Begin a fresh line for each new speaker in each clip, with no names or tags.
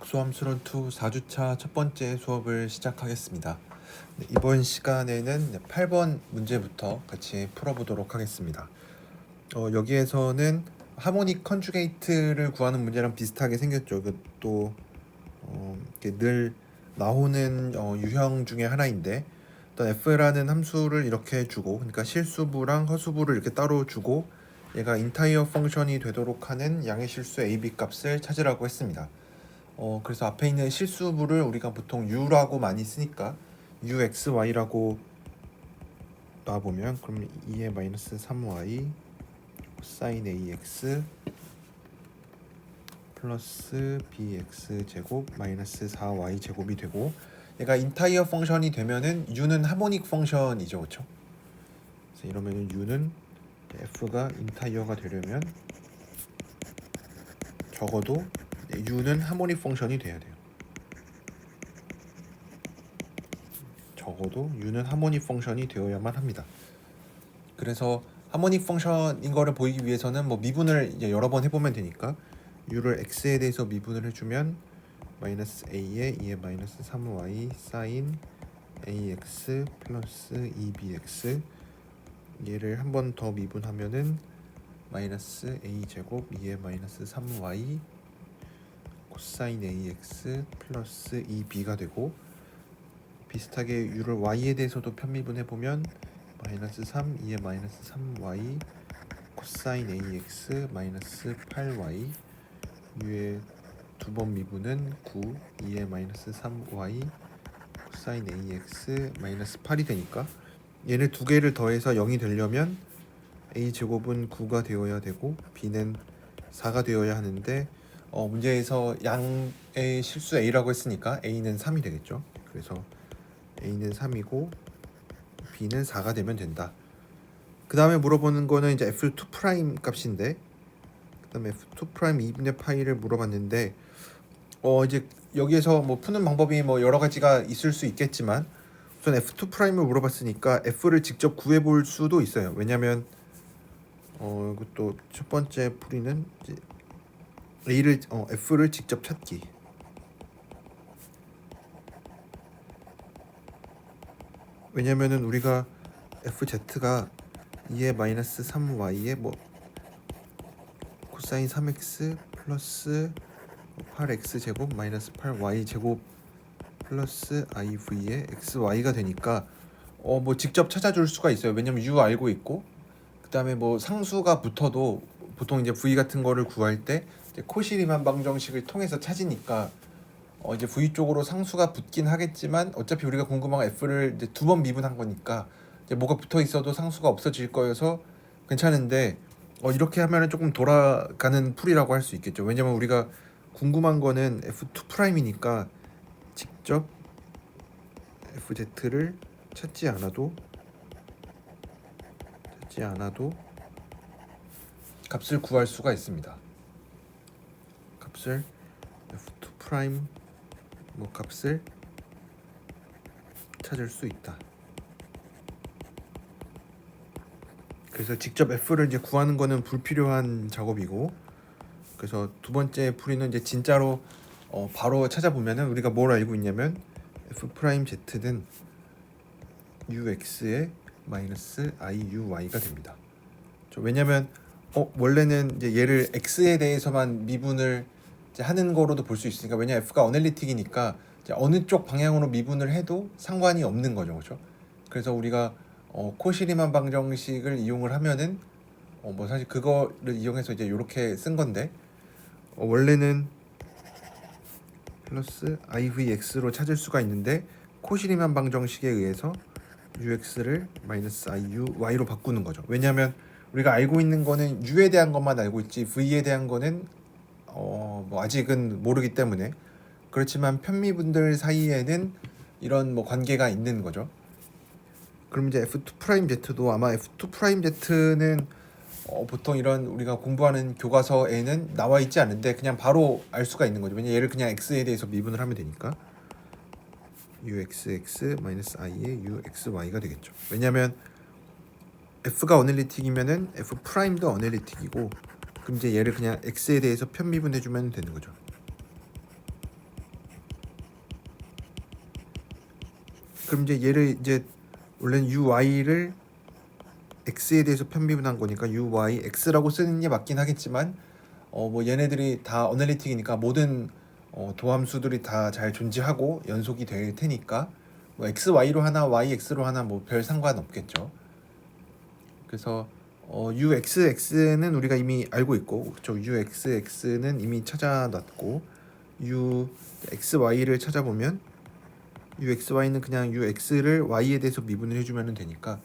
독소함수론 2 4주차 첫 번째 수업을 시작하겠습니다. 이번 시간에는 8번 문제부터 같이 풀어보도록 하겠습니다. 여기에서는 하모닉 컨주게이트를 구하는 문제랑 비슷하게 생겼죠. 또 늘 나오는 유형 중에 하나인데, 어떤 f라는 함수를 이렇게 주고, 그러니까 실수부랑 허수부를 이렇게 따로 주고, 얘가 인타이어 펑션이 되도록 하는 양의 실수 a,b 값을 찾으라고 했습니다. 그래서 앞에 있는 실수부를 우리가 보통 u라고 많이 쓰니까 uxy라고 놔보면, 그럼 2의 마이너스 3y sin ax 플러스 bx 제곱 마이너스 4y 제곱이 되고, 얘가 인타이어 펑션이 되면은 u는 하모닉 펑션이죠, 그렇죠? 그래서 이러면은 u는 f가 인타이어가 되려면 적어도 u는 하모닉 펑션이 돼야 돼요. 적어도 u는 하모닉 펑션이 되어야만 합니다. 그래서 하모닉 펑션인 거를 보이기 위해서는 뭐 미분을 이제 여러 번 해보면 되니까, u를 x에 대해서 미분을 해주면 마이너스 a에 2의 마이너스 3y sin ax 플러스 2bx, 얘를 한 번 더 미분하면은 마이너스 a 제곱 2의 마이너스 3y 코사인 ax 플러스 2b가 되고, 비슷하게 u를 y에 대해서도 편미분해보면 마이너스 3 2의 마이너스 3y 코사인 ax 마이너스 8y, u의 두 번 미분은 9 2의 마이너스 3y 코사인 ax 마이너스 8이 되니까, 얘를 두 개를 더해서 0이 되려면 a 제곱은 9가 되어야 되고 b는 4가 되어야 하는데, 문제에서 양의 실수 a라고 했으니까 a는 3이 되겠죠. 그래서 a는 3이고 b는 4가 되면 된다. 그 다음에 물어보는 거는 이제 f2' 값인데, 그 다음에 f2' 2분의 파이를 물어봤는데, 이제 여기에서 뭐 푸는 방법이 뭐 여러 가지가 있을 수 있겠지만, 우선 f2'을 물어봤으니까 f를 직접 구해볼 수도 있어요. 왜냐면 이것도 첫 번째 풀이는 이제 f를 직접 찾기. 왜냐면은 우리가 fz가 2의 마이너스 3y에 뭐 코사인 3x 플러스 8x 제곱 마이너스 8y 제곱 플러스 iv의 xy가 되니까 뭐 직접 찾아줄 수가 있어요. 왜냐면 u 알고 있고, 그 다음에 뭐 상수가 붙어도 보통 이제 v 같은 거를 구할 때 이제 코시리만 방정식을 통해서 찾으니까 이제 v 쪽으로 상수가 붙긴 하겠지만, 어차피 우리가 궁금한 f를 이제 두 번 미분한 거니까 이제 뭐가 붙어 있어도 상수가 없어질 거여서 괜찮은데, 이렇게 하면은 조금 돌아가는 풀이라고 할 수 있겠죠. 왜냐면 우리가 궁금한 거는 f2'이니까 직접 fz를 찾지 않아도 값을 구할 수가 있습니다. 값을 f2' 뭐 값을 찾을 수 있다. 그래서 직접 f를 이제 구하는 거는 불필요한 작업이고, 그래서 두 번째 풀이는 이제 진짜로 바로 찾아보면은 우리가 뭘 알고 있냐면 f'z는 ux의 마이너스 iuy가 됩니다. 왜냐면 원래는 이제 얘를 x에 대해서만 미분을 이제 하는 거로도 볼 수 있으니까, 왜냐 f가 어널리틱이니까 이제 어느 쪽 방향으로 미분을 해도 상관이 없는 거죠, 그렇죠? 그래서 우리가 코시리만 방정식을 이용을 하면은 뭐 사실 그거를 이용해서 이제 이렇게 쓴 건데, 원래는 플러스 ivx로 찾을 수가 있는데, 코시리만 방정식에 의해서 ux를 마이너스 iuy로 바꾸는 거죠. 왜냐하면 우리가 알고 있는 거는 u에 대한 것만 알고 있지 v에 대한 거는 뭐 아직은 모르기 때문에, 그렇지만 편미분들 사이에는 이런 뭐 관계가 있는 거죠. 그럼 이제 f2'z도 아마 f2'z는 보통 이런 우리가 공부하는 교과서에는 나와 있지 않은데 그냥 바로 알 수가 있는 거죠. 왜냐 얘를 그냥 x에 대해서 미분을 하면 되니까 uxx i의 uxy가 되겠죠. 왜냐면 f가 어널리틱이면은 f'도 어널리틱이고, 그럼 이제 얘를 그냥 x에 대해서 편미분해 주면 되는 거죠. 그럼 이제 얘를 이제 원래는 UY를 X에 대해서 편미분한 거니까 UY X라고 쓰는 게 맞긴 하겠지만 뭐 얘네들이 다 어널리틱이니까 모든 도함수들이 다 잘 존재하고 연속이 될 테니까 뭐 XY로 하나 YX로 하나 뭐 별 상관없겠죠. 그래서 UXX는 우리가 이미 알고 있고 그렇죠. UXX는 이미 찾아놨고 UXY를 찾아보면 UXY는 그냥 UX를 Y에 대해서 미분을 해주면 되니까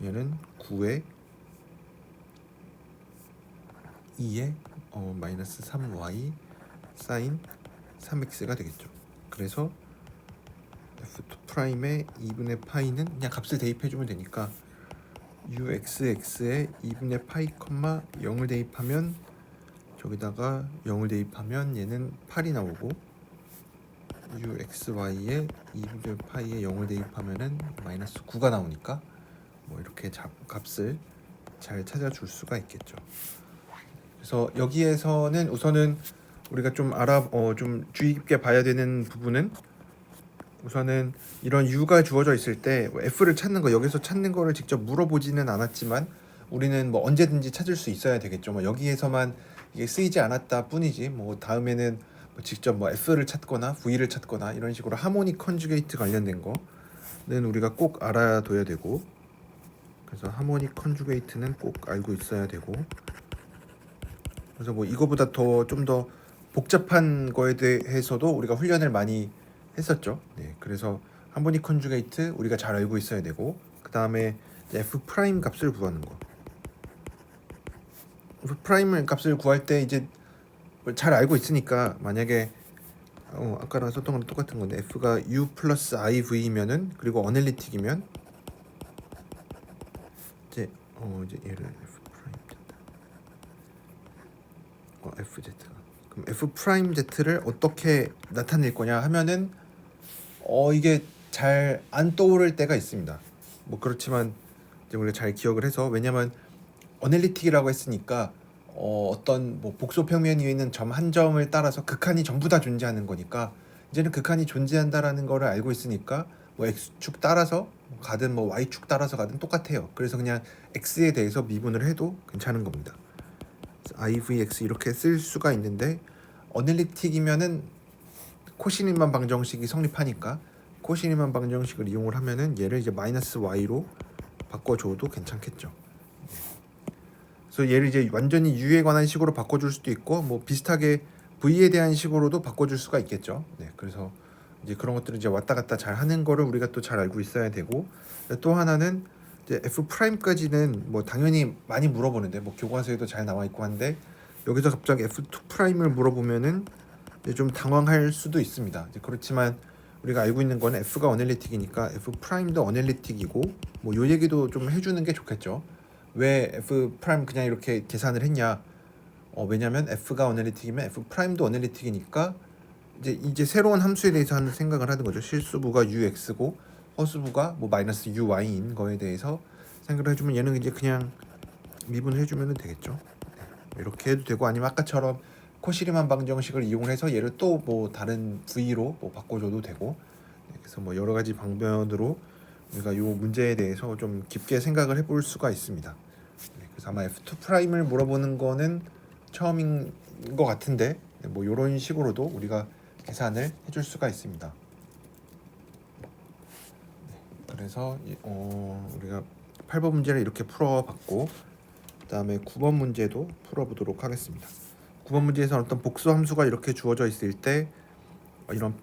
얘는 9에 2에 마이너스 3Y 사인 3X가 되겠죠. 그래서 F2'의 2분의 파이는 그냥 값을 대입해주면 되니까 UXX에 2분의 파이, 0을 대입하면 저기다가 0을 대입하면 얘는 8이 나오고 UXY에 2분의 파이에 0을 대입하면은 마이너스 9가 나오니까 뭐 이렇게 값을 잘 찾아줄 수가 있겠죠. 그래서 여기에서는 우선은 우리가 좀 좀 주의 깊게 봐야 되는 부분은 우선은 이런 U가 주어져 있을 때 F를 찾는 거 여기서 찾는 거를 직접 물어보지는 않았지만 우리는 뭐 언제든지 찾을 수 있어야 되겠죠. 뭐 여기에서만 이게 쓰이지 않았다 뿐이지 뭐 다음에는 뭐 직접 뭐 F를 찾거나 V를 찾거나 이런 식으로 하모닉 컨주게이트 관련된 거는 우리가 꼭 알아둬야 되고 그래서 하모닉 컨주게이트는 꼭 알고 있어야 되고 그래서 뭐 이거보다 좀 더 복잡한 거에 대해서도 우리가 훈련을 많이 했었죠. 네, 그래서 하모닉 컨주게이트 우리가 잘 알고 있어야 되고 그 다음에 F 프라임 값을 구하는 거. F 프라임 값을 구할 때 이제 잘 알고 있으니까 만약에 아까랑 썼던 거랑 똑같은 건데 F가 U 플러스 IV면은 그리고 어널리틱이면 이제 얘를 F 프라임 Z FZ가 그럼 F 프라임 Z를 어떻게 나타낼 거냐 하면은 이게 잘 안 떠오를 때가 있습니다. 뭐 그렇지만 이제 우리가 잘 기억을 해서 왜냐면 어널리틱이라고 했으니까 어떤 뭐 복소 평면 위에 있는 점 한 점을 따라서 극한이 전부 다 존재하는 거니까 이제는 극한이 존재한다라는 거를 알고 있으니까 뭐 x축 따라서 가든 뭐 y축 따라서 가든 똑같아요. 그래서 그냥 x에 대해서 미분을 해도 괜찮은 겁니다. IVX 이렇게 쓸 수가 있는데 어널리틱이면은 코시니만 방정식이 성립하니까 코시니만 방정식을 이용을 하면은 얘를 이제 마이너스 y로 바꿔줘도 괜찮겠죠. 그래서 얘를 이제 완전히 U에 관한 식으로 바꿔줄 수도 있고 뭐 비슷하게 V에 대한 식으로도 바꿔줄 수가 있겠죠. 네, 그래서 이제 그런 것들을 이제 왔다 갔다 잘 하는 거를 우리가 또 잘 알고 있어야 되고 또 하나는 이제 F 프라임까지는 뭐 당연히 많이 물어보는데 뭐 교과서에도 잘 나와 있고 한데 여기서 갑자기 F2 프라임을 물어보면은 좀 당황할 수도 있습니다. 이제 그렇지만 우리가 알고 있는 건 F가 어널리틱이니까 F 프라임도 어널리틱이고 뭐 요 얘기도 좀 해주는 게 좋겠죠. 왜 F 프라임 그냥 이렇게 계산을 했냐? 왜냐면 F가 어널리틱이면 F 프라임도 어널리틱이니까 이제 새로운 함수에 대해서 하는 생각을 하는 거죠. 실수부가 UX고 허수부가 뭐 마이너스 UY인 거에 대해서 생각을 해주면 얘는 이제 그냥 미분을 해주면 되겠죠. 이렇게 해도 되고 아니면 아까처럼 코시리만 방정식을 이용해서 얘를 또 뭐 다른 V로 뭐 바꿔줘도 되고 그래서 뭐 여러 가지 방면으로 우리가 이 문제에 대해서 좀 깊게 생각을 해볼 수가 있습니다. 그래서 아마 F2 프라임을 물어보는 거는 처음인 것 같은데 뭐 이런 식으로도 우리가 계산을 해줄 수가 있습니다. 그래서 우리가 8번 문제를 이렇게 풀어봤고 그 다음에 9번 문제도 풀어보도록 하겠습니다. 9번 문제에서 어떤 복수 함수가 이렇게 주어져 있을 때 이런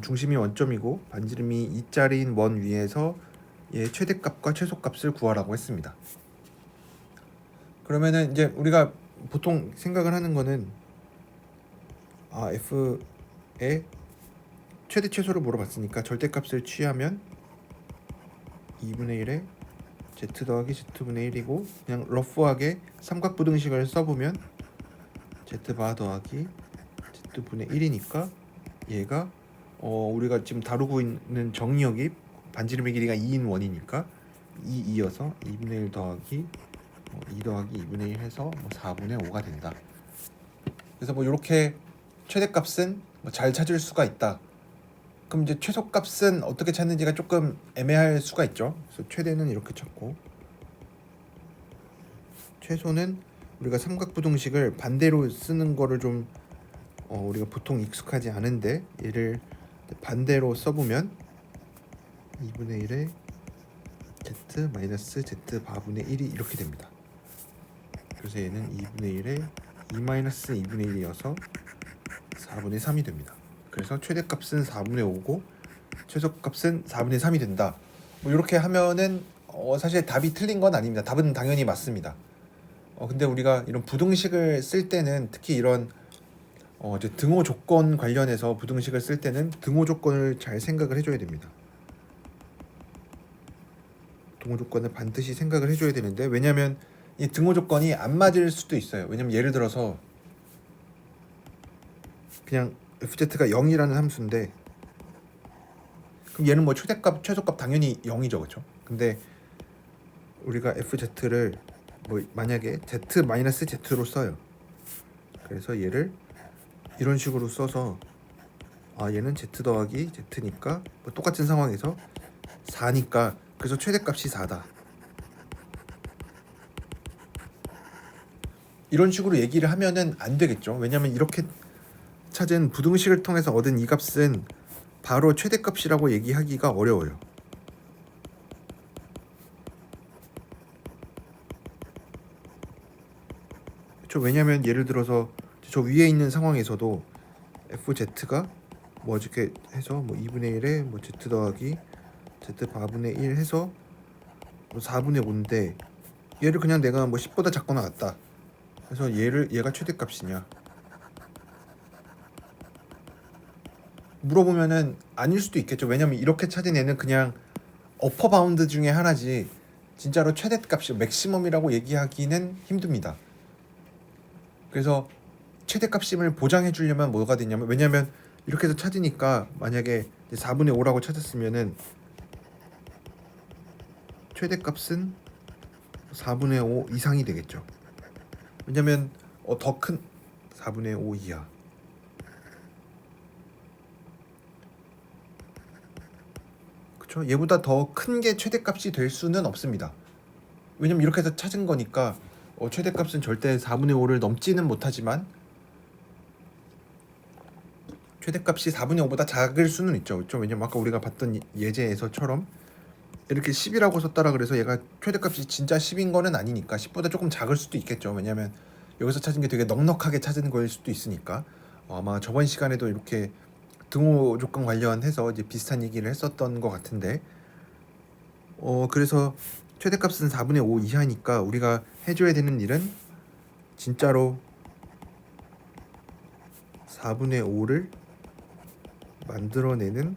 중심이 원점이고 반지름이 2짜리인 원 위에서 얘 최대값과 최소값을 구하라고 했습니다. 그러면은 이제 우리가 보통 생각을 하는 거는 F의 최대 최소를 물어봤으니까 절대값을 취하면 2분의 1에 z 더하기 z분의 1이고 그냥 러프하게 삼각부등식을 써보면 z바 더하기 z분의 1이니까 얘가 우리가 지금 다루고 있는 정리역이 반지름의 길이가 2인 원이니까 2여서 2분의 1 더하기 2 더하기 2분의 1 해서 4분의 5가 된다. 그래서 뭐 이렇게 최대값은 잘 찾을 수가 있다. 그럼 이제 최소값은 어떻게 찾는지가 조금 애매할 수가 있죠. 그래서 최대는 이렇게 찾고 최소는 우리가 삼각부등식을 반대로 쓰는 거를 좀 우리가 보통 익숙하지 않은데 얘를 반대로 써보면 2분의 1에 z 마이너스 z 바분의 1이 이렇게 됩니다. 그래서 얘는 2분의 1에 2 마이너스 2분의 1이어서 4분의 3이 됩니다. 그래서 최대값은 4분의 5고 최소값은 4분의 3이 된다. 뭐 이렇게 하면은 사실 답이 틀린 건 아닙니다. 답은 당연히 맞습니다. 근데 우리가 이런 부등식을 쓸 때는 특히 이런 이제 등호 조건 관련해서 부등식을 쓸 때는 등호 조건을 잘 생각을 해줘야 됩니다. 등호 조건을 반드시 생각을 해줘야 되는데 왜냐하면 이 등호 조건이 안 맞을 수도 있어요. 왜냐면 예를 들어서 그냥 fz가 0이라는 함수인데 그럼 얘는 뭐 최대값 최소값 당연히 0이죠, 그렇죠? 근데 우리가 fz를 뭐 만약에 z-z로 써요. 그래서 얘를 이런 식으로 써서 얘는 z 더하기 z니까 뭐 똑같은 상황에서 4니까 그래서 최대값이 4다. 이런 식으로 얘기를 하면은 안 되겠죠. 왜냐면 이렇게 찾은 부등식을 통해서 얻은 이 값은 바로 최대값이라고 얘기하기가 어려워요. 그렇죠? 왜냐면 예를 들어서 저 위에 있는 상황에서도 fz가 뭐 어떻게 해서 뭐 2분의 1에 뭐 z 더하기 z 바분의 1 해서 뭐 4분의 5인데 얘를 그냥 내가 뭐 10보다 작거나 같다. 그래서 얘가 최대값이냐 물어보면은 아닐 수도 있겠죠. 왜냐면 이렇게 찾은 애는 그냥 어퍼 바운드 중에 하나지 진짜로 최대값이 맥시멈이라고 얘기하기는 힘듭니다. 그래서 최대값임을 보장해 주려면 뭐가 되냐면 왜냐면 이렇게 해서 찾으니까 만약에 4분의 5라고 찾았으면은 최대값은 4분의 5 이상이 되겠죠. 왜냐면 더 큰 4분의 5 이하. 그렇죠? 얘보다 더 큰 게 최대값이 될 수는 없습니다. 왜냐면 이렇게 해서 찾은 거니까 최대값은 절대 4분의 5를 넘지는 못하지만 최대값이 4분의 5보다 작을 수는 있죠. 그렇죠? 왜냐면 아까 우리가 봤던 예제에서처럼 이렇게 10이라고 썼다라 그래서 얘가 최대값이 진짜 10인 거는 아니니까 10보다 조금 작을 수도 있겠죠. 왜냐면 여기서 찾은 게 되게 넉넉하게 찾은 거일 수도 있으니까 아마 저번 시간에도 이렇게 등호 조건 관련해서 이제 비슷한 얘기를 했었던 것 같은데 그래서 최대값은 4분의 5 이하니까 우리가 해줘야 되는 일은 진짜로 4분의 5를 만들어내는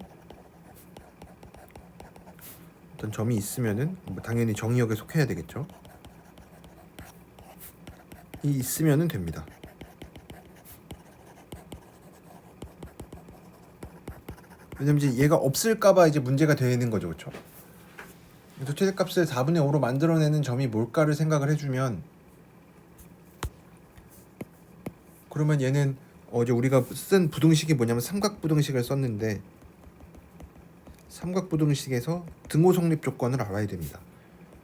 어떤 점이 있으면은 뭐 당연히 정의역에 속해야 되겠죠. 이 있으면은 됩니다. 왜냐면 이제 얘가 없을까봐 이제 문제가 되는 거죠, 그렇죠? 그래서 최대값을 4분의 5로 만들어내는 점이 뭘까를 생각을 해주면 그러면 얘는 어제 우리가 쓴 부등식이 뭐냐면 삼각부등식을 썼는데 삼각부등식에서 등호 성립 조건을 알아야 됩니다.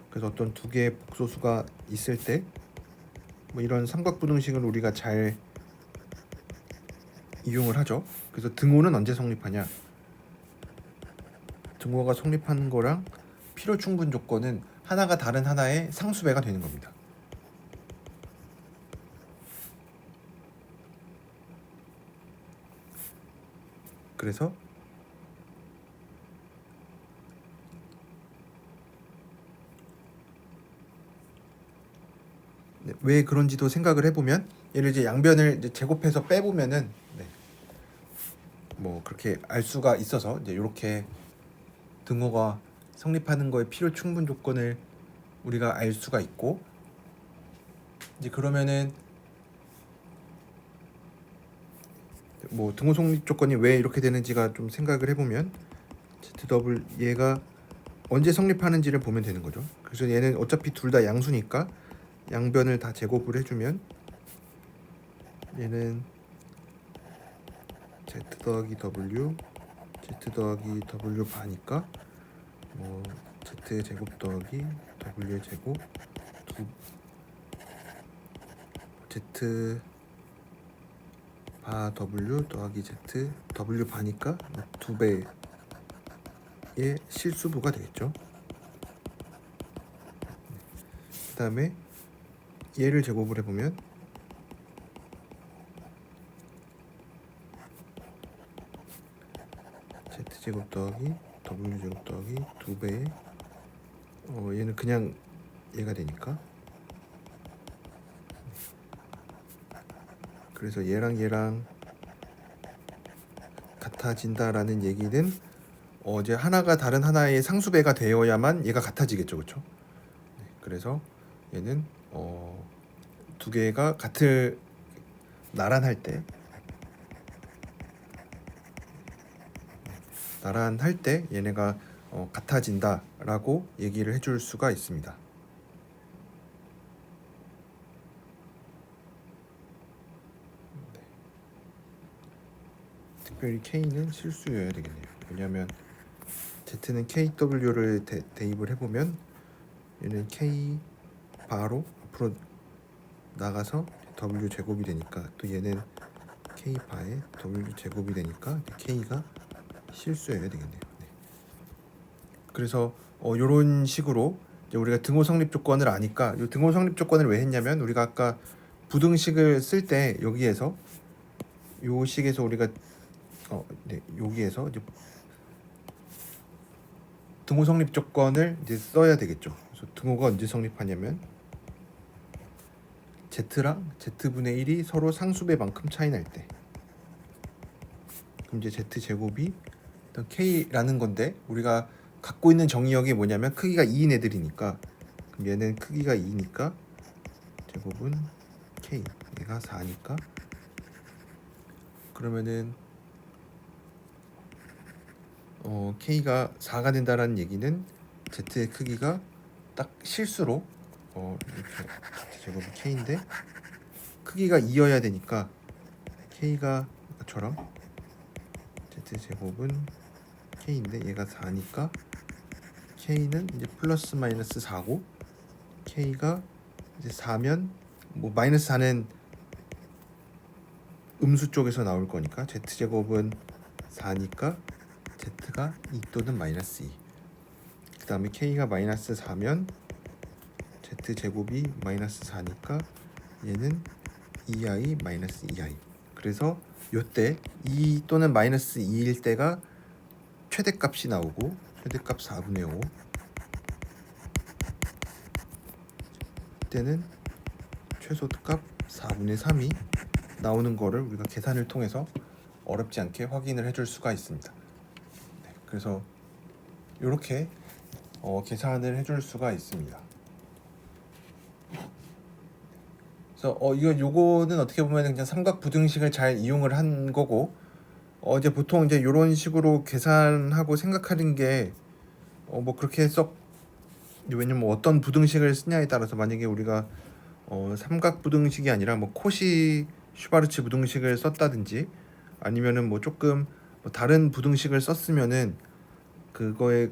그래서 어떤 두 개의 복소수가 있을 때 뭐 이런 삼각부등식을 우리가 잘 이용을 하죠. 그래서 등호는 언제 성립하냐? 등호가 성립하는 거랑 필요 충분 조건은 하나가 다른 하나의 상수배가 되는 겁니다. 그래서 왜 그런지도 생각을 해보면 얘를 이제 양변을 이제 제곱해서 빼보면은 뭐 그렇게 알 수가 있어서 이제 이렇게 등호가 성립하는 거에 필요 충분 조건을 우리가 알 수가 있고 이제 그러면은 뭐 등호 성립 조건이 왜 이렇게 되는지가 좀 생각을 해보면 ZW 얘가 언제 성립하는지를 보면 되는 거죠. 그래서 얘는 어차피 둘 다 양수니까 양변을 다 제곱을 해주면 얘는 Z 더하기 W z 더하기 w 바니까 뭐 z 제곱 더하기 w 제곱 z 바 w 더하기 z w 바니까 두 배의 실수부가 되겠죠. 그 다음에 얘를 제곱을 해보면 z제곱 더하기 w제곱 더하기 두 배의 얘는 그냥 얘가 되니까, 그래서 얘랑 얘랑 같아진다라는 얘기는 이제 하나가 다른 하나의 상수배가 되어야만 얘가 같아지겠죠, 그렇죠? 그래서 얘는 두 개가 같을 나란할 때 얘네가 같아진다라고 얘기를 해줄 수가 있습니다. 특별히 K는 실수여야 되겠네요. 왜냐하면 Z는 KW를 대입을 해보면 얘는 K 바로 앞으로 나가서 W 제곱이 되니까, 또 얘는 K 바에 W 제곱이 되니까 K가 실수여야 되겠네요. 네. 그래서 이런 식으로 이제 우리가 등호 성립 조건을 아니까, 이 등호 성립 조건을 왜 했냐면 우리가 아까 부등식을 쓸 때 여기에서 요 식에서 우리가 여기에서 이제 등호 성립 조건을 이제 써야 되겠죠. 그래서 등호가 언제 성립하냐면 z랑 z분의 1이 서로 상수배만큼 차이 날 때. 그럼 이제 z 제곱이 일단 k라는 건데, 우리가 갖고 있는 정의역이 뭐냐면 크기가 2인 애들이니까, 그럼 얘는 크기가 2니까 제곱은 k, 얘가 4니까, 그러면은 k가 4가 된다라는 얘기는 z의 크기가 딱 실수로 이렇게 제곱이 k인데 크기가 2여야 되니까 k가 이처럼 z 제곱은 k인데 얘가 4니까 k는 이제 플러스 마이너스 4고, k가 이제 4면 뭐 마이너스 4는 음수 쪽에서 나올 거니까 z 제곱은 4니까 z가 2 또는 마이너스 2. 그 다음에 k가 마이너스 4면 z 제곱이 마이너스 4니까 얘는 2i 마이너스 2i. 그래서 요때 2 또는 마이너스 2일 때가 최대값이 나오고, 최대값 4분의 5. 이때는 최소값 4분의 3이 나오는 거를 우리가 계산을 통해서 어렵지 않게 확인을 해줄 수가 있습니다. 네, 그래서 이렇게 계산을 해줄 수가 있습니다. 그래서 요거는 어떻게 보면 그냥 삼각 부등식을 잘 이용을 한 거고, 이제 보통 이제 이런 식으로 계산하고 생각하는 게 뭐 그렇게 썩, 왜냐면 뭐 어떤 부등식을 쓰냐에 따라서, 만약에 우리가 삼각 부등식이 아니라 뭐 코시 슈바르츠 부등식을 썼다든지, 아니면은 뭐 조금 뭐 다른 부등식을 썼으면은 그거의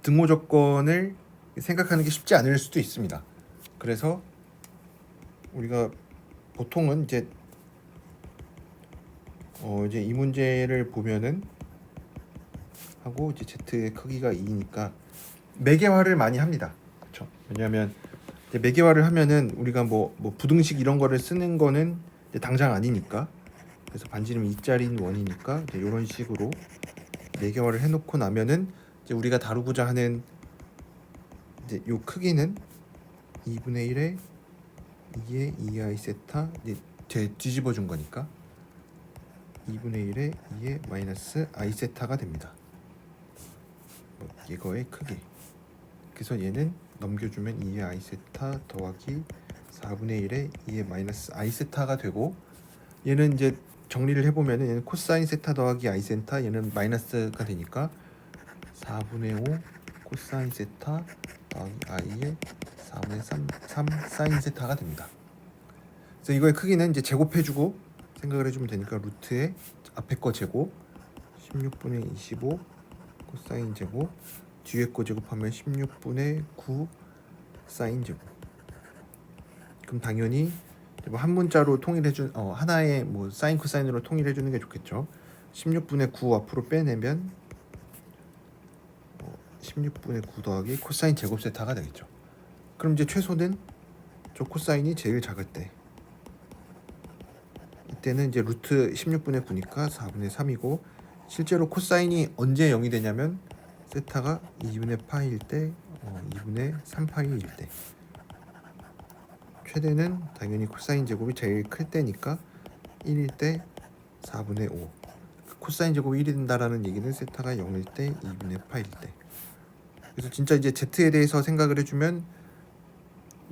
등호 조건을 생각하는 게 쉽지 않을 수도 있습니다. 그래서 우리가 보통은 이제 이 문제를 보면은 하고, 이제 z의 크기가 2니까 매개화를 많이 합니다. 그렇죠? 왜냐하면 이제 매개화를 하면은 우리가 뭐 부등식 이런 거를 쓰는 거는 이제 당장 아니니까, 그래서 반지름 2짜리인 원이니까 이제 이런 식으로 매개화를 해놓고 나면은 이제 우리가 다루고자 하는 이제 요 크기는 2분의 1에 2의 2i 세타, 이제 뒤집어 준 거니까 2분의 1에 2의 마이너스 i 세타가 됩니다. 이거의 크기. 그래서 얘는 넘겨주면 2의 i 세타 더하기 4분의 1에 2의 마이너스 i 세타가 되고, 얘는 이제 정리를 해보면은 얘는 코사인 세타 더하기 i 세타, 얘는 마이너스가 되니까 4분의 5 코사인 세타 더하기 i의 4분의 3 사인 세타가 됩니다. 그래서 이거의 크기는 이제 제곱해주고 생각을 해주면 되니까 루트의 앞에 거 제곱 16분의 25 코사인 제곱 뒤에 거 제곱하면 16분의 9 사인 제곱. 그럼 당연히 뭐 한 문자로 통일해준 하나의 뭐 사인 코사인으로 통일해주는 게 좋겠죠. 16분의 9 앞으로 빼내면 16분의 9 더하기 코사인 제곱 세타가 되겠죠. 그럼 이제 최소는 저 코사인이 제일 작을 때, 이때는 이제 루트 16분의 9니까 4분의 3이고, 실제로 코사인이 언제 0이 되냐면 세타가 2분의 파이일 때, 2분의 3파이일 때. 최대는 당연히 코사인 제곱이 제일 클 때니까 1일 때 4분의 5. 코사인 제곱이 1이 된다라는 얘기는 세타가 0일 때 2분의 파일 때. 그래서 진짜 이제 z에 대해서 생각을 해주면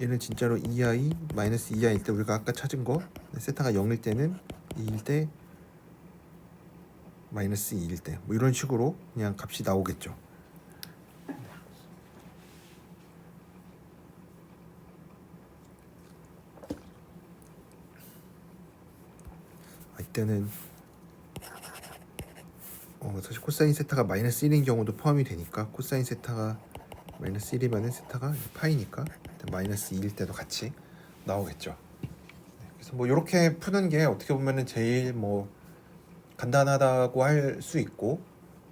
얘는 진짜로 2i 마이너스 2i일 때 우리가 아까 찾은 거 세타가 0일 때는 2일 때 마이너스 2일 때 뭐 이런 식으로 그냥 값이 나오겠죠. 이때는 사실 코사인 세타가 마이너스 1인 경우도 포함이 되니까 코사인 세타가 마이너스 1이면 세타가 파이니까 마이너스 2일 때도 같이 나오겠죠. 그래서 뭐 이렇게 푸는 게 어떻게 보면은 제일 뭐 간단하다고 할 수 있고,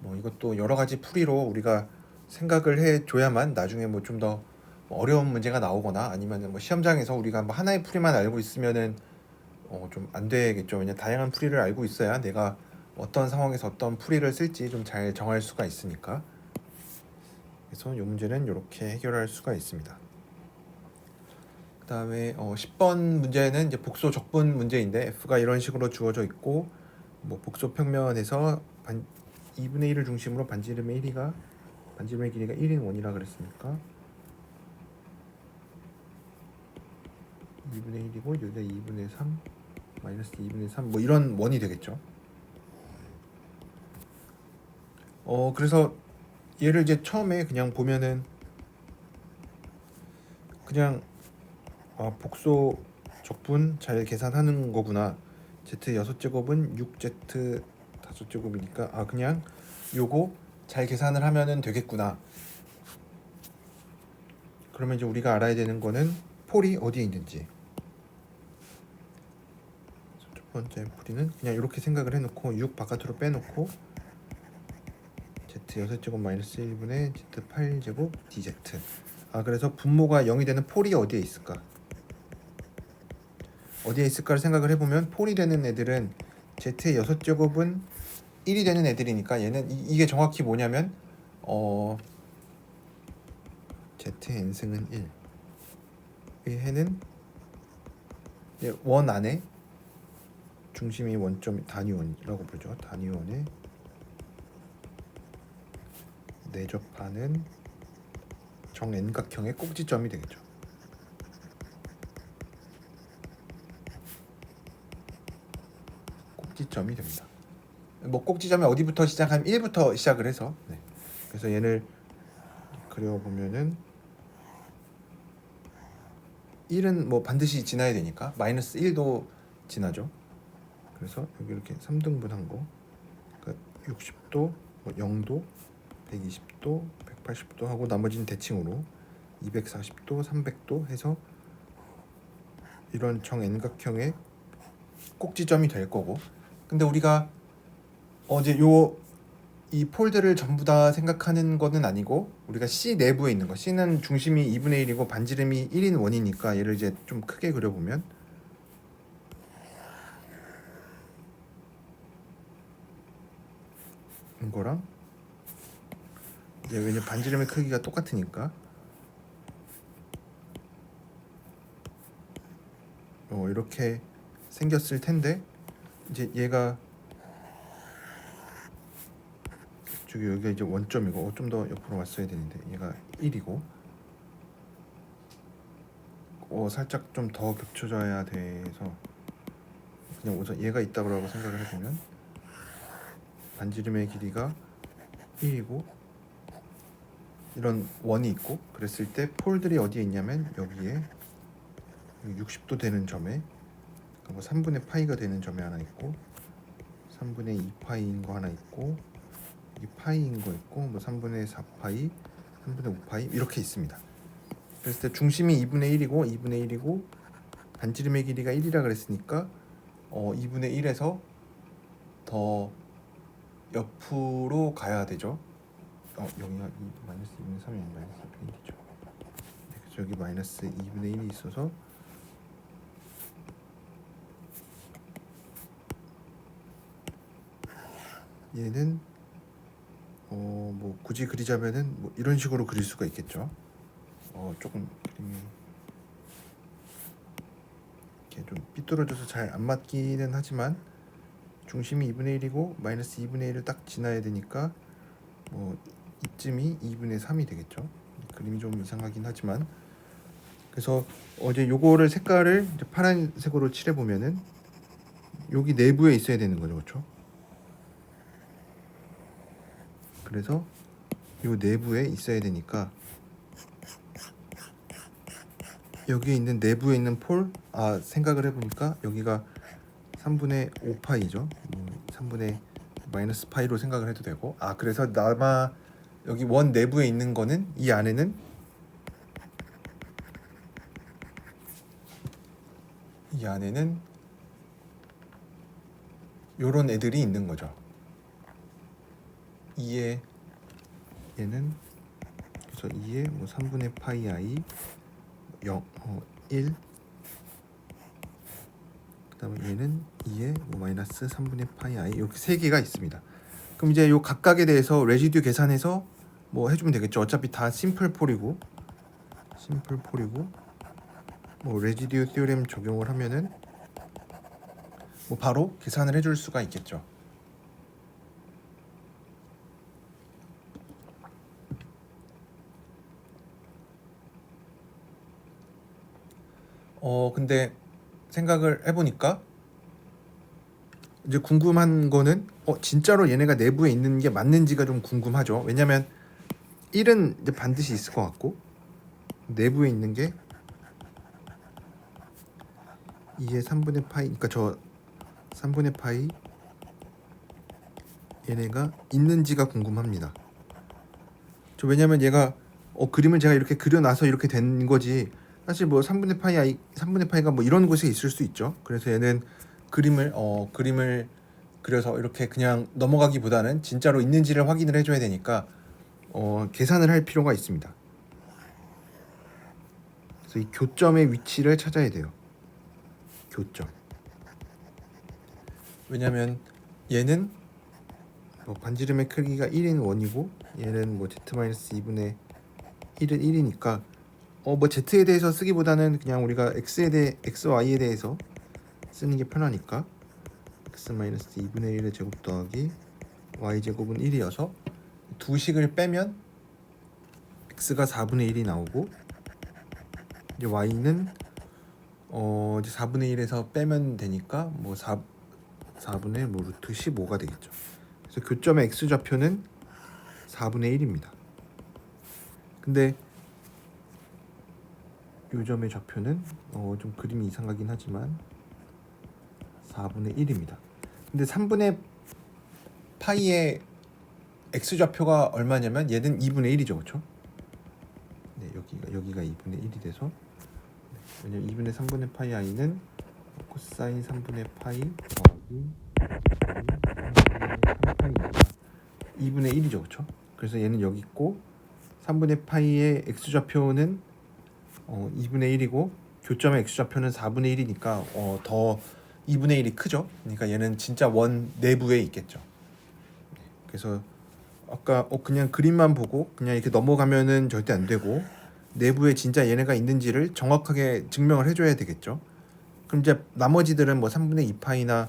뭐 이것도 여러 가지 풀이로 우리가 생각을 해줘야만 나중에 뭐 좀 더 어려운 문제가 나오거나 아니면 뭐 시험장에서 우리가 뭐 하나의 풀이만 알고 있으면은 좀 안 되겠죠. 왜냐 다양한 풀이를 알고 있어야 내가 어떤 상황에서 어떤 풀이를 쓸지 좀 잘 정할 수가 있으니까. 그래서 이 문제는 이렇게 해결할 수가 있습니다. 그 다음에 10번 문제는 이제 복소 적분 문제인데 f가 이런 식으로 주어져 있고, 뭐 복소 평면에서 2분의 1을 중심으로 반지름의 길이가 1인 원이라 그랬으니까 2분의 1이고 여기가 2분의 3 마이너스 2분의 3 뭐 이런 원이 되겠죠. 그래서 얘를 이제 처음에 그냥 보면은 그냥 복소 적분 잘 계산하는 거구나. z 6제곱은 6z 5제곱이니까 그냥 요거 잘 계산을 하면은 되겠구나. 그러면 이제 우리가 알아야 되는 거는 폴이 어디에 있는지. 첫 번째 풀이는 그냥 이렇게 생각을 해놓고 6 바깥으로 빼놓고 z 6제곱 마이너스 1분의 z 8제곱 dz. 그래서 분모가 0이 되는 폴이 어디에 있을까? 어디에 있을까를 생각을 해보면 폴이 되는 애들은 z의 6제곱은 1이 되는 애들이니까 얘는 이게 정확히 뭐냐면 z의 n승은 1. 이 해는 원 안에 중심이 원점 단위원이라고 부르죠. 단위원에 내접하는 정N각형의 꼭지점이 되겠죠. 꼭지점이 됩니다. 뭐 꼭지점이 어디부터 시작하면 1부터 시작을 해서 그래서 얘를 그려보면은 1은 뭐 반드시 지나야 되니까 마이너스 1도 지나죠. 그래서 여기 이렇게 3등분한 거, 그러니까 60도, 0도, 120도, 180도 하고 나머지는 대칭으로 240도, 300도 해서 이런 정N각형의 꼭지점이 될 거고. 근데 우리가 이제 이 폴들을 전부 다 생각하는 거는 아니고 우리가 C 내부에 있는 거, C는 중심이 2분의 1이고 반지름이 1인 원이니까 얘를 이제 좀 크게 그려보면 이거랑 이제 왜냐면 반지름의 크기가 똑같으니까 이렇게 생겼을 텐데, 이제 얘가 여기가 이제 원점이고 좀 더 옆으로 왔어야 되는데 얘가 1이고 살짝 좀 더 겹쳐져야 돼서 그냥 우선 얘가 있다고 생각을 해보면 반지름의 길이가 1이고 이런 원이 있고 그랬을 때 폴들이 어디에 있냐면 여기에 60도 되는 점에 뭐 3분의 파이가 되는 점이 하나 있고 3분의 2파이인 거 하나 있고 2파이인 거 있고 뭐 3분의 4파이 3분의 5파이 이렇게 있습니다. 그랬을 때 중심이 2분의 1이고 2분의 1이고 반지름의 길이가 1이라 그랬으니까 2분의 1에서 더 옆으로 가야 되죠. 여기가 마이너스 2분의 3이 아니라 마이너스 2분의 1이죠. 그래서 여기 마이너스 2분의 1이 있어서 얘는 뭐 굳이 그리자면은 뭐 이런 식으로 그릴 수가 있겠죠. 조금 그림이 이렇게 좀 삐뚤어져서 잘 안 맞기는 하지만 중심이 2분의 1이고 마이너스 2분의 1을 딱 지나야 되니까 뭐 이쯤이 2분의 3이 되겠죠. 그림이 좀 이상하긴 하지만 그래서 이제 요거를 색깔을 이제 파란색으로 칠해 보면은 여기 내부에 있어야 되는 거죠, 그렇죠? 그래서 요 내부에 있어야 되니까 여기에 있는 내부에 있는 폴 생각을 해보니까 여기가 3분의 5파이죠. 3분의 마이너스 파이로 생각을 해도 되고 그래서 아마 여기 원 내부에 있는 거는 이 안에는 요런 애들이 있는 거죠. 얘는 그래서 2에 뭐 3분의 파이 i 1 그다음에 얘는 2에 뭐 마이너스 3분의 파이 i 이렇게 세 개가 있습니다. 그럼 이제 요 각각에 대해서 레지듀 계산해서 뭐 해주면 되겠죠. 어차피 다 심플 폴이고 뭐 레지듀 티오렘 적용을 하면은 뭐 바로 계산을 해줄 수가 있겠죠. 근데 생각을 해보니까 이제 궁금한 거는 진짜로 얘네가 내부에 있는 게 맞는지가 좀 궁금하죠. 왜냐면 1은 이제 반드시 있을 것 같고 내부에 있는 게 2의 3분의 파이 그러니까 저 3분의 파이 얘네가 있는지가 궁금합니다. 왜냐면 얘가 그림을 제가 이렇게 그려놔서 이렇게 된 거지 사실 뭐 3분의 파이가 뭐 이런 곳에 있을 수 있죠. 그래서 얘는 그림을 그려서 이렇게 그냥 넘어가기보다는 진짜로 있는지를 확인을 해줘야 되니까 계산을 할 필요가 있습니다. 그래서 이 교점의 위치를 찾아야 돼요. 교점. 왜냐면 얘는 반지름의 크기가 1인 원이고 얘는 뭐 z-2분의 1은 1이니까 뭐 z에 대해서 쓰기보다는 그냥 우리가 xy에 대해서 쓰는 게 편하니까 x-2분의 1의 제곱 더하기 y제곱은 1이어서 두 식을 빼면 x가 4분의 1이 나오고 이제 y는 이제 4분의 1에서 빼면 되니까 뭐 4분의 뭐 루트 15가 되겠죠. 그래서 교점의 x좌표는 4분의 1입니다. 근데 요점의 좌표는 좀 그림이 이상하긴 하지만 4분의 1입니다. 근데 3분의 파이의 x좌표가 얼마냐면 얘는 2분의 1이죠. 그렇죠? 네, 여기가 2분의 1이 돼서 왜냐면 2분의 3분의 파이 i는 코사인 3분의 파이 더하기 3파이니까 2분의 1이죠. 그렇죠? 그래서 얘는 여기 있고 3분의 파이의 x좌표는 2분의 1이고 교점의 x좌표는 4분의 1이니까 더 2분의 1이 크죠. 그러니까 얘는 진짜 원 내부에 있겠죠. 그래서 아까 그냥 그림만 보고 그냥 이렇게 넘어가면은 절대 안 되고 내부에 진짜 얘네가 있는지를 정확하게 증명을 해줘야 되겠죠. 그럼 이제 나머지들은 뭐 3분의 2파이나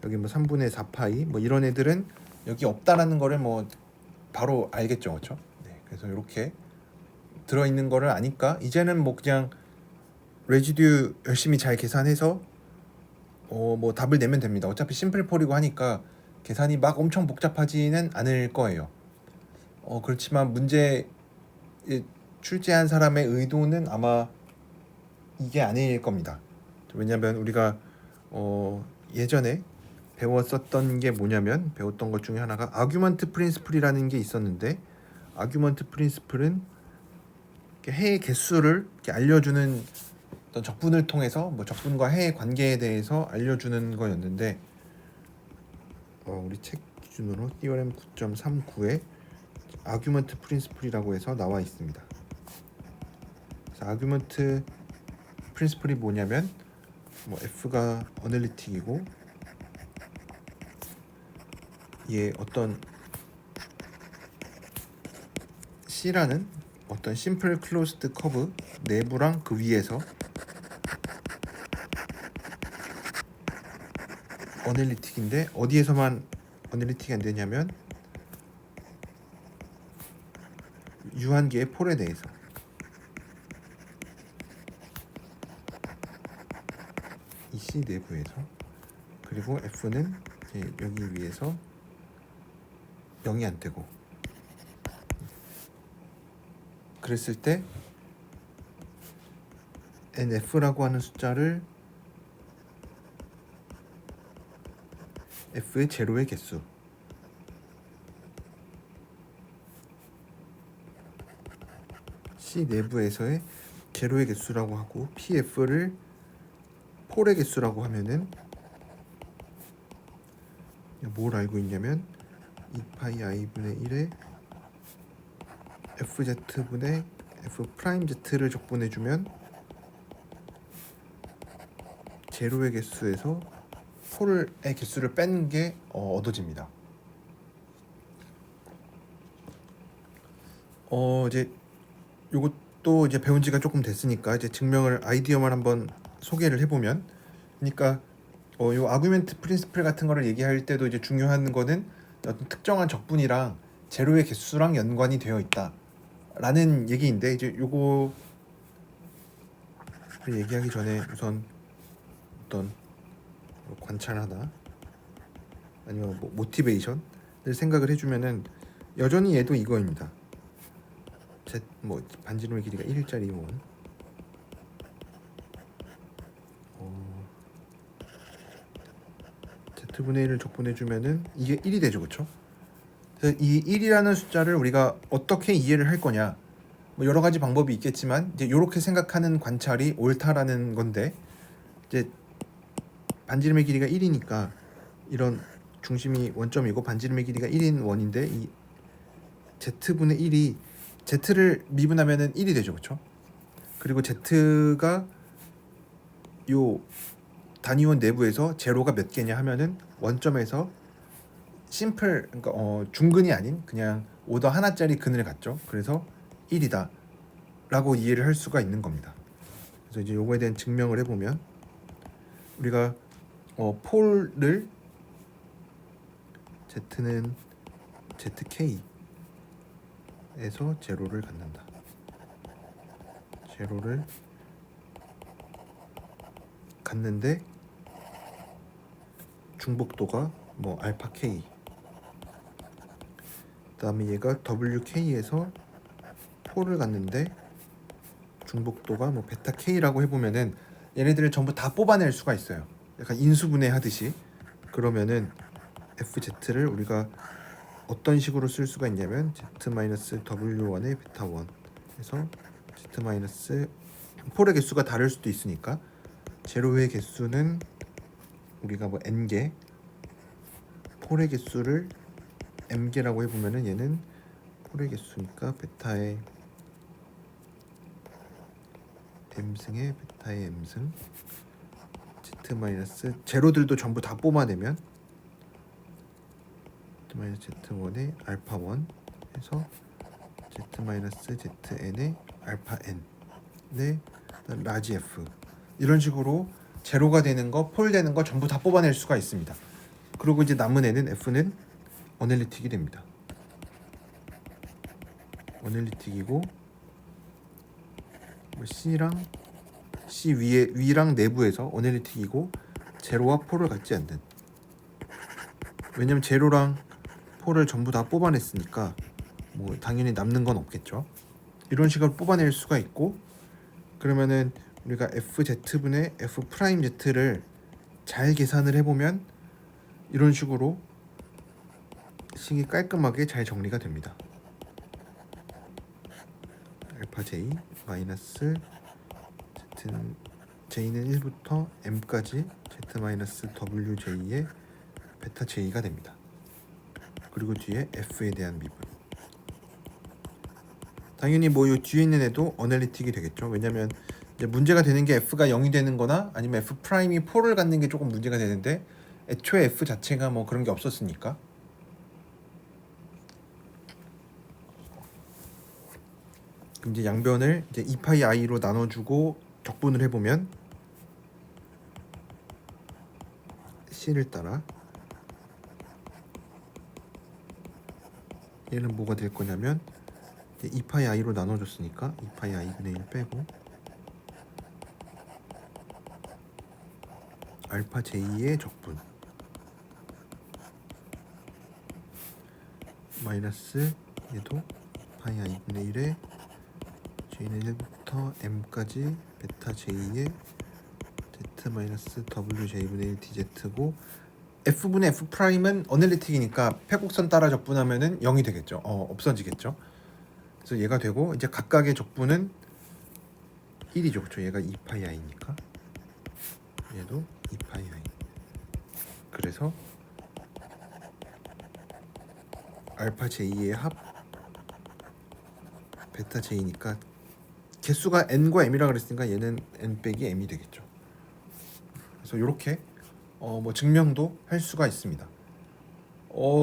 여기 뭐 3분의 4파이 뭐 이런 애들은 여기 없다라는 거를 뭐 바로 알겠죠, 그렇죠? 네, 그래서 이렇게 들어있는 거를 아니까 이제는 뭐 그냥 레지듀 열심히 잘 계산해서 뭐 답을 내면 됩니다. 어차피 심플폴이고 하니까 계산이 막 엄청 복잡하지는 않을 거예요. 그렇지만 문제 출제한 사람의 의도는 아마 이게 아닐 겁니다. 왜냐하면 우리가 예전에 배웠었던 게 뭐냐면 배웠던 것 중에 하나가 아규먼트 프린시플이라는 게 있었는데 아규먼트 프린시플은 해의 개수를 이렇게 알려주는 어떤 적분을 통해서 뭐 적분과 해의 관계에 대해서 알려주는 거였는데 우리 책 기준으로 티어렘 9.39에 아규먼트 프린시플이라고 해서 나와 있습니다. 그래서 아규먼트 프린시플이 뭐냐면 뭐 F가 어널리틱이고 얘 어떤 C라는 어떤 심플 클로즈드 커브 내부랑 그 위에서 어널리틱인데 어디에서만 어널리틱이 안 되냐면 유한계의 폴에 대해서 이 C 내부에서 그리고 F는 이제 여기 위에서 0이 안 되고 그랬을 때 NF라고 하는 숫자를 F의 제로의 개수 C 내부에서의 제로의 개수라고 하고 PF를 폴의 개수라고 하면은 뭘 알고 있냐면 2파이 i분의 1에 fz분의 f 프라임 z를 적분해주면 제로의 개수에서 폴의 개수를 뺀 게 얻어집니다. 이제 요것도 이제 배운 지가 조금 됐으니까 이제 증명을 아이디어만 한번 소개를 해보면, 그러니까 요 아규멘트 프린시플 같은 거를 얘기할 때도 이제 중요한 거는 어떤 특정한 적분이랑 제로의 개수랑 연관이 되어 있다라는 얘기인데, 이제 요거 얘기하기 전에 우선 어떤 관찰 하나 아니면 뭐 모티베이션을 생각을 해주면은 여전히 얘도 이거입니다. 뭐 반지름의 길이가 1일짜리 원 Z분의 1을 적분해주면은 이게 1이 되죠, 그렇죠? 그래서 이 1이라는 숫자를 우리가 어떻게 이해를 할 거냐, 뭐 여러 가지 방법이 있겠지만 이제 이렇게 생각하는 관찰이 옳다라는 건데, 이제 반지름의 길이가 1이니까 이런 중심이 원점이고 반지름의 길이가 1인 원인데 이 Z분의 1이 Z를 미분하면은 1이 되죠, 그렇죠? 그리고 Z가 요 단위원 내부에서 제로가 몇 개냐 하면은 원점에서 심플, 그러니까 중근이 아닌 그냥 오더 하나짜리 근을 갖죠. 그래서 1이다 라고 이해를 할 수가 있는 겁니다. 그래서 이제 요거에 대한 증명을 해보면 우리가 폴을 Z는 ZK에서 제로를 갖는다. 제로를 갖는데 중복도가 뭐 알파 K, 그다음에 얘가 WK에서 폴을 갖는데 중복도가 뭐 베타 K라고 해보면은 얘네들을 전부 다 뽑아낼 수가 있어요. 약간 인수분해 하듯이. 그러면은 FZ를 우리가 어떤 식으로 쓸 수가 있냐면 Z-W1의 베타 1 해서 Z- 폴의 개수가 다를 수도 있으니까 제로의 개수는 우리가 뭐 n개, 폴의 개수를 m개라고 해보면은 얘는 폴의 개수니까 베타의 m승의 베타의 m승 Z- 제로들도 전부 다 뽑아내면 Z-Z1의 알파 1 해서 Z-ZN의 알파 n 네 라지 F, 이런 식으로 제로가 되는 거, 폴 되는 거 전부 다 뽑아낼 수가 있습니다. 그리고 이제 남은 애는 F는 어널리틱이 됩니다. 어널리틱이고 C랑 C 위랑 내부에서 어널리틱이고 제로와 폴을 갖지 않는, 왜냐면 제로랑 폴을 전부 다 뽑아냈으니까 뭐 당연히 남는 건 없겠죠. 이런 식으로 뽑아낼 수가 있고, 그러면은 우리가 FZ분의 F 프라임 Z를 잘 계산을 해보면 이런 식으로 식이 깔끔하게 잘 정리가 됩니다. 알파 j 마이너스 j는 1부터 m까지 z 마이너스 wj의 베타 j가 됩니다. 그리고 뒤에 f에 대한 미분. 당연히 뭐 이 뒤에 있는 애도 어널리틱이 되겠죠. 왜냐면 이제 문제가 되는 게 f가 0이 되는 거나 아니면 f 프라임이 4를 갖는 게 조금 문제가 되는데 애초에 f 자체가 뭐 그런 게 없었으니까. 그럼 이제 양변을 이제 2파이 i로 나눠주고 적분을 해보면 c를 따라 얘는 뭐가 될 거냐면 2파이 i로 나눠줬으니까 2파이 i분의 1 빼고 알파 j의 적분 마이너스 얘도 파이 i분의 1에 j는 1부터 m까지 베타 j의 z 마이너스 wj분의 1 dz고 f분의 f 프라임은 어널리틱이니까 패곡선 따라 적분하면은 0이 되겠죠. 없어지겠죠. 그래서 얘가 되고 이제 각각의 적분은 1이죠. 그렇죠. 얘가 2파이 i니까 얘도 2파이 i. 그래서 알파 j의 합 베타 j니까 개수가 n과 m이라 그랬으니까 얘는 n 빼기 m이 되겠죠. 그래서 이렇게 뭐 증명도 할 수가 있습니다.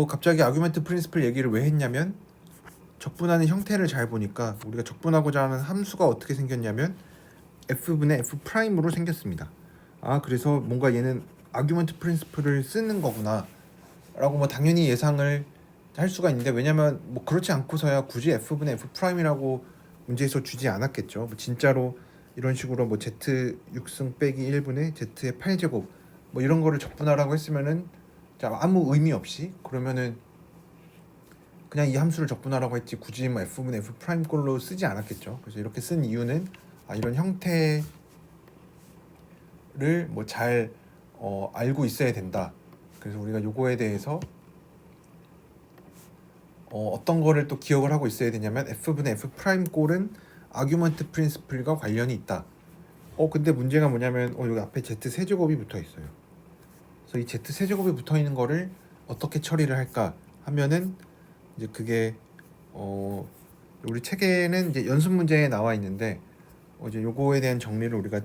갑자기 아규먼트 프린시플 얘기를 왜 했냐면 적분하는 형태를 잘 보니까 우리가 적분하고자 하는 함수가 어떻게 생겼냐면 f분의 f 프라임으로 생겼습니다. 그래서 뭔가 얘는 아규먼트 프린시플을 쓰는 거구나 라고 뭐 당연히 예상을 할 수가 있는데, 왜냐면 뭐 그렇지 않고서야 굳이 f분의 f 프라임이라고 문제에서 주지 않았겠죠. 뭐 진짜로 이런 식으로 뭐 z 6승 빼기 1분의 z의 8제곱 뭐 이런 거를 적분하라고 했으면은 아무 의미 없이 그러면은 그냥 이 함수를 적분하라고 했지 굳이 뭐 f분의 f 프라임 꼴로 쓰지 않았겠죠. 그래서 이렇게 쓴 이유는 이런 형태를 뭐 잘 알고 있어야 된다. 그래서 우리가 요거에 대해서 어떤 거를 또 기억을 하고 있어야 되냐면 f분의 f 프라임 꼴은 아규먼트 프린시플과 관련이 있다. 근데 문제가 뭐냐면 여기 앞에 z 세제곱이 붙어 있어요. 그래서 이 z 세제곱이 붙어 있는 거를 어떻게 처리를 할까 하면은 이제 그게 우리 책에는 이제 연습 문제에 나와 있는데 이제 요거에 대한 정리를 우리가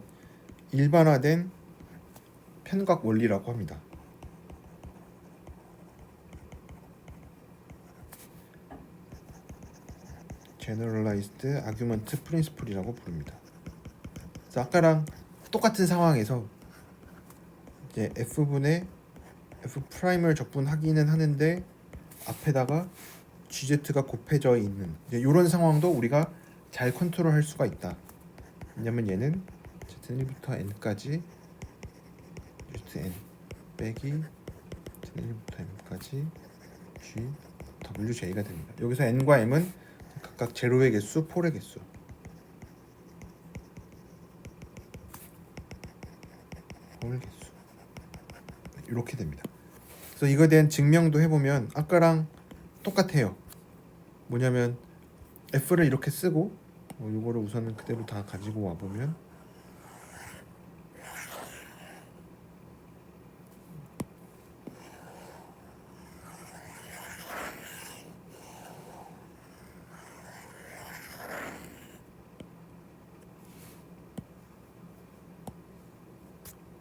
일반화된 편각 원리라고 합니다. Generalized Argument Principle이라고 부릅니다. 그래서 아까랑 똑같은 상황에서 이제 f분의 f 프라임을 적분하기는 하는데 앞에다가 gz가 곱해져 있는 이런 상황도 우리가 잘 컨트롤할 수가 있다. 왜냐면 얘는 z는 1부터 n까지 n 빼기 z는 1부터 m까지 g wj가 됩니다. 여기서 n과 m은 각각 제로의 개수, 4의 개수. 홀 개수. 이렇게 됩니다. 그래서 이거에 대한 증명도 해보면 아까랑 똑같아요. 뭐냐면 f를 이렇게 쓰고 이거를 우선은 그대로 다 가지고 와보면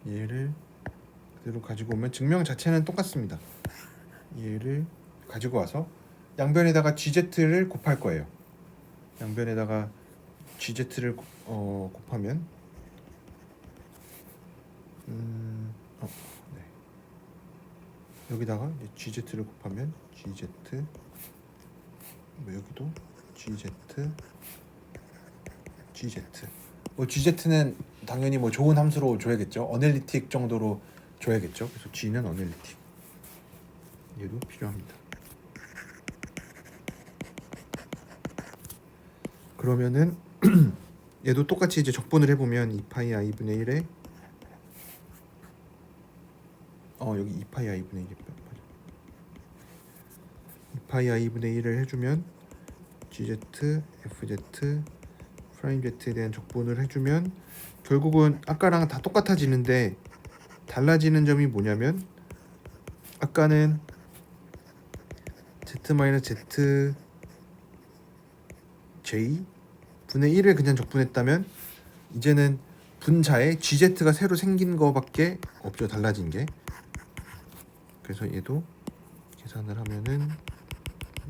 얘를 그대로 가지고 오면 증명 자체는 똑같습니다. 얘를 가지고 와서 양변에다가 gz를 곱할 거예요. 양변에다가 gz를 곱하면 네. 여기다가 gz를 곱하면 gz 뭐 여기도 gz 뭐 gz는 당연히 뭐 좋은 함수로 줘야겠죠. 어널리틱 정도로 줘야겠죠. 그래서 g는 어널리틱. 얘도 필요합니다. 그러면은 얘도 똑같이 이제 적분을 해보면 2파이 i분의 1에 여기 2파이 i분의 1이 2파이 i분의 1을 해주면 gz, fz, 프라임 z에 대한 적분을 해주면 결국은 아까랑 다 똑같아지는데 달라지는 점이 뭐냐면 아까는 z-z j 분의 1을 그냥 적분했다면 이제는 분자에 gz가 새로 생긴 거밖에 없죠. 달라진 게. 그래서 얘도 계산을 하면은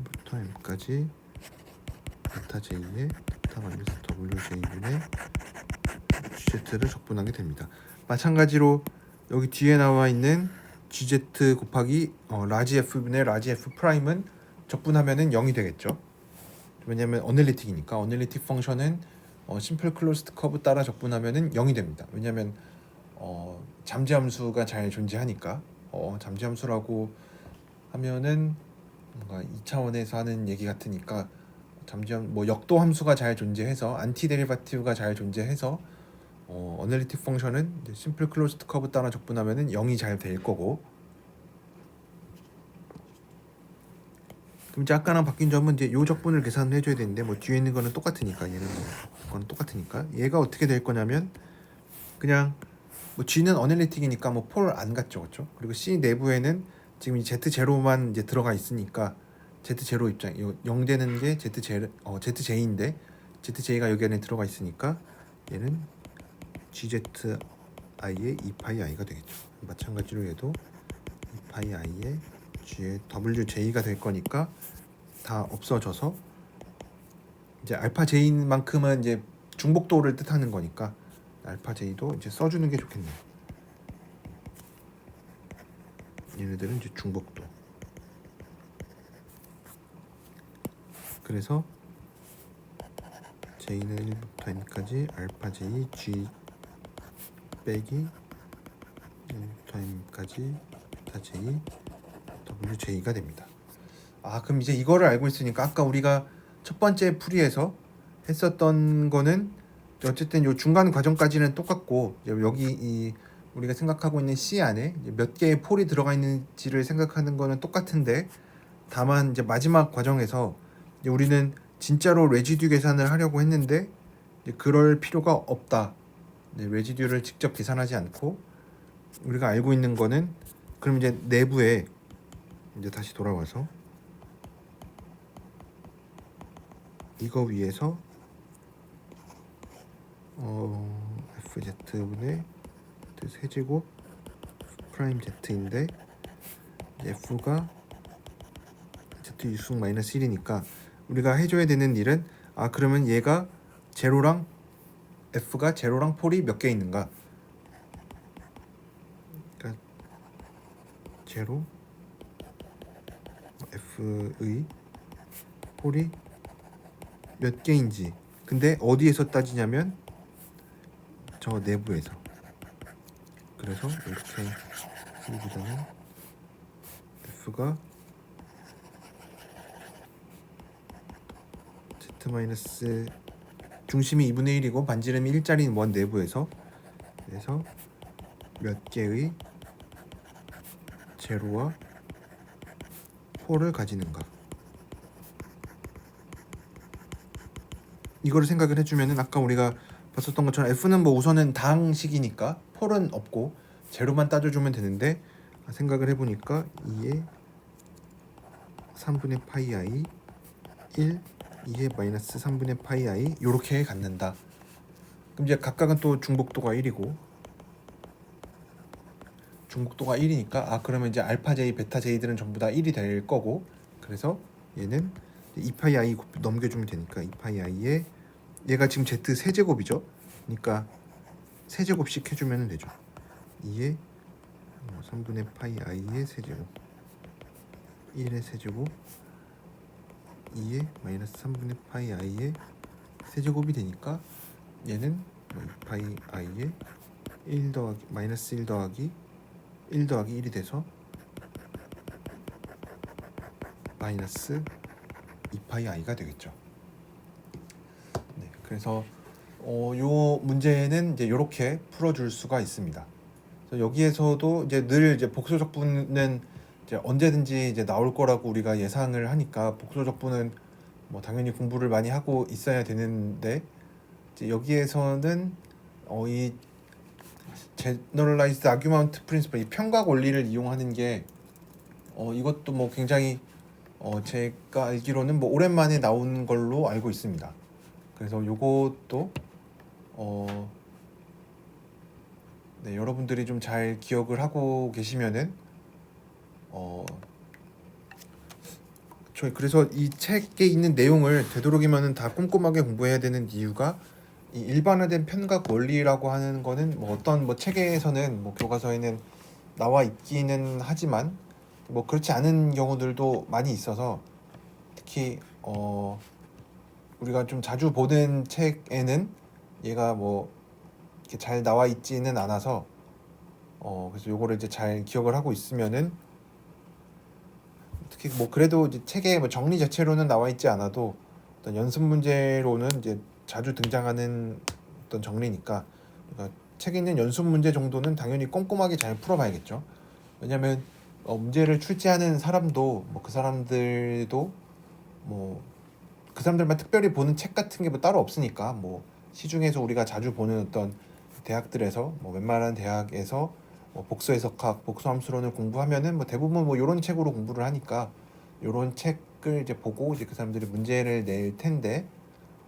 부터 m까지 베타 j에 베타 마이너스 wj분의 gz를 적분하게 됩니다. 마찬가지로 여기 뒤에 나와 있는 gz 곱하기 라지 f분의 라지 f 프라임은 적분하면은 0이 되겠죠. 왜냐면 어널리틱이니까. 어널리틱 펑션은 심플 클로즈드 커브 따라 적분하면은 0이 됩니다. 왜냐면 잠재함수가 잘 존재하니까. 잠재함수라고 하면은 뭔가 2차원에서 하는 얘기 같으니까 뭐 역도 함수가 잘 존재해서 안티 데리바티브가 잘 존재해서 어널리틱 펑션은 심플 클로즈드 커브 따라 적분하면은 0이 잘 될 거고. 그럼 이제 아까랑 바뀐 점은 이제 요 적분을 계산을 해줘야 되는데 뭐 뒤에 있는 거는 똑같으니까 얘는 이거는 똑같으니까 얘가 어떻게 될 거냐면 그냥 뭐 G는 어널리틱이니까 뭐 폴 안 같죠, 그렇죠? 그리고 C 내부에는 지금 이 Z0만 이제 들어가 있으니까 Z0 입장 0 되는 게 ZJ인데 ZJ가 여기 안에 들어가 있으니까 얘는 GZI의 2파이 i가 되겠죠. 마찬가지로 얘도 2파이 i의 G의 WJ가 될 거니까 다 없어져서 이제 알파 J인 만큼은 이제 중복도를 뜻하는 거니까 알파 J도 이제 써주는 게 좋겠네요. 얘네들은 이제 중복도. 그래서 J는 1부터 n까지 알파 J G 빼기 1부터 n까지 베타 J WJ가 됩니다. 그럼 이제 이거를 알고 있으니까 아까 우리가 첫 번째 풀이에서 했었던 거는 어쨌든 요 중간 과정까지는 똑같고 여기 이 우리가 생각하고 있는 C 안에 몇 개의 폴이 들어가 있는지를 생각하는 거는 똑같은데 다만 이제 마지막 과정에서 이제 우리는 진짜로 레지듀 계산을 하려고 했는데 이제 그럴 필요가 없다. 레지듀를 직접 계산하지 않고 우리가 알고 있는 거는 그럼 이제 내부에 이제 다시 돌아와서 이거 위에서 FZ분의 세제곱 프라임 Z인데 F가 Z 유승 마이너스 1이니까 우리가 해줘야 되는 일은 그러면 얘가 제로랑 F가 제로랑 폴이 몇 개 있는가. 그러니까 제로 F의 폴이 몇 개인지. 근데 어디에서 따지냐면 저 내부에서. 그래서 이렇게 쓰기보다는 F가 Z 마이너스 중심이 2분의 1이고 반지름이 1짜리인 원 내부에서 그래서 몇 개의 제로와 폴을 가지는가. 이거를 생각을 해주면은 아까 우리가 봤었던 것처럼 F는 뭐 우선은 다항식이니까 폴은 없고 제로만 따져주면 되는데 생각을 해보니까 2의 3분의 파이 i 1 2의 마이너스 3분의 파이 i 요렇게 갖는다. 그럼 이제 각각은 또 중복도가 1이고 중복도가 1이니까 그러면 이제 알파 j, 베타 j들은 전부 다 1이 될 거고 그래서 얘는 2파이 i 넘겨주면 되니까 2파이 i에 얘가 지금 z 세제곱이죠. 그러니까 세제곱씩 해주면 되죠. 2의 3분의 파이 i의 세제곱 1의 세제곱 2의 마이너스 3분의 파이 i의 세제곱이 되니까 얘는 2파이 i의 1 더하기 마이너스 1 더하기 1 더하기 1이 돼서 마이너스 2파이 i가 되겠죠. 네, 그래서 요 문제는 이제 이렇게 풀어줄 수가 있습니다. 그래서 여기에서도 이제 늘 이제 복소적분은 이제 언제든지 이제 나올 거라고 우리가 예상을 하니까 복소적분은 뭐 당연히 공부를 많이 하고 있어야 되는데 이제 여기에서는 이 Generalized Argument Principle, 이 평가 원리를 이용하는 게 이것도 뭐 굉장히 제가 알기로는 뭐 오랜만에 나온 걸로 알고 있습니다. 그래서 요것도 네, 여러분들이 좀 잘 기억을 하고 계시면은 그래서 이 책에 있는 내용을 되도록이면은 다 꼼꼼하게 공부해야 되는 이유가 이 일반화된 편각 원리라고 하는 거는 뭐 어떤 뭐 책에서는 뭐 교과서에는 나와 있기는 하지만 뭐 그렇지 않은 경우들도 많이 있어서 특히 우리가 좀 자주 보는 책에는 얘가 뭐 이렇게 잘 나와 있지는 않아서 그래서 요거를 이제 잘 기억을 하고 있으면은 특히 뭐 그래도 이제 책의 뭐 정리 자체로는 나와 있지 않아도 어떤 연습 문제로는 이제 자주 등장하는 어떤 정리니까 그러니까 책에 있는 연습 문제 정도는 당연히 꼼꼼하게 잘 풀어봐야겠죠. 왜냐하면 문제를 출제하는 사람도 뭐 그 사람들도 뭐 그 사람들만 특별히 보는 책 같은 게 뭐 따로 없으니까 뭐 시중에서 우리가 자주 보는 어떤 대학들에서 뭐 웬만한 대학에서 뭐 복수 해석학, 복수 함수론을 공부하면은 뭐 대부분 뭐 이런 책으로 공부를 하니까 이런 책을 이제 보고 이제 그 사람들이 문제를 낼 텐데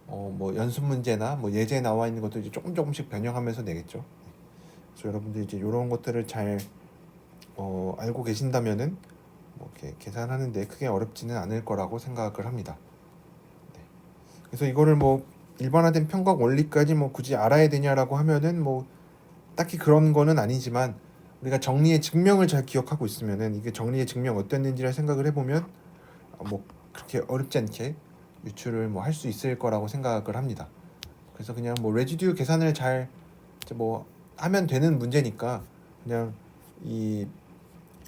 뭐 연습 문제나 뭐 예제 나와 있는 것도 이제 조금씩 변형하면서 내겠죠. 그래서 여러분들이 이제 이런 것들을 잘 알고 계신다면은 뭐 이렇게 계산하는데 크게 어렵지는 않을 거라고 생각을 합니다. 네. 그래서 이거를 뭐 일반화된 평각 원리까지 뭐 굳이 알아야 되냐라고 하면은 뭐 딱히 그런 거는 아니지만 우리가 정리의 증명을 잘 기억하고 있으면은 이게 정리의 증명 어땠는지를 생각을 해보면 뭐 그렇게 어렵지 않게 유출을 뭐 할 수 있을 거라고 생각을 합니다. 그래서 그냥 뭐 레지듀 계산을 잘 이제 뭐 하면 되는 문제니까 그냥 이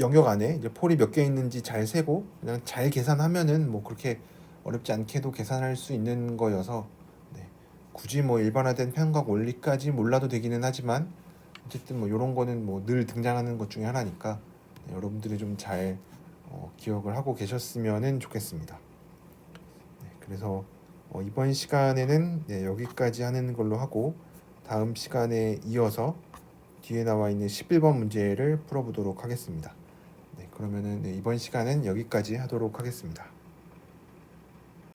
영역 안에 이제 폴이 몇 개 있는지 잘 세고 그냥 잘 계산하면은 뭐 그렇게 어렵지 않게도 계산할 수 있는 거여서 네. 굳이 뭐 일반화된 편각 원리까지 몰라도 되기는 하지만 어쨌든 뭐 이런 거는 뭐 늘 등장하는 것 중에 하나니까 네, 여러분들이 좀 잘 기억을 하고 계셨으면 좋겠습니다. 네, 그래서 이번 시간에는 네, 여기까지 하는 걸로 하고 다음 시간에 이어서 뒤에 나와 있는 11번 문제를 풀어보도록 하겠습니다. 네, 그러면은 네, 이번 시간은 여기까지 하도록 하겠습니다.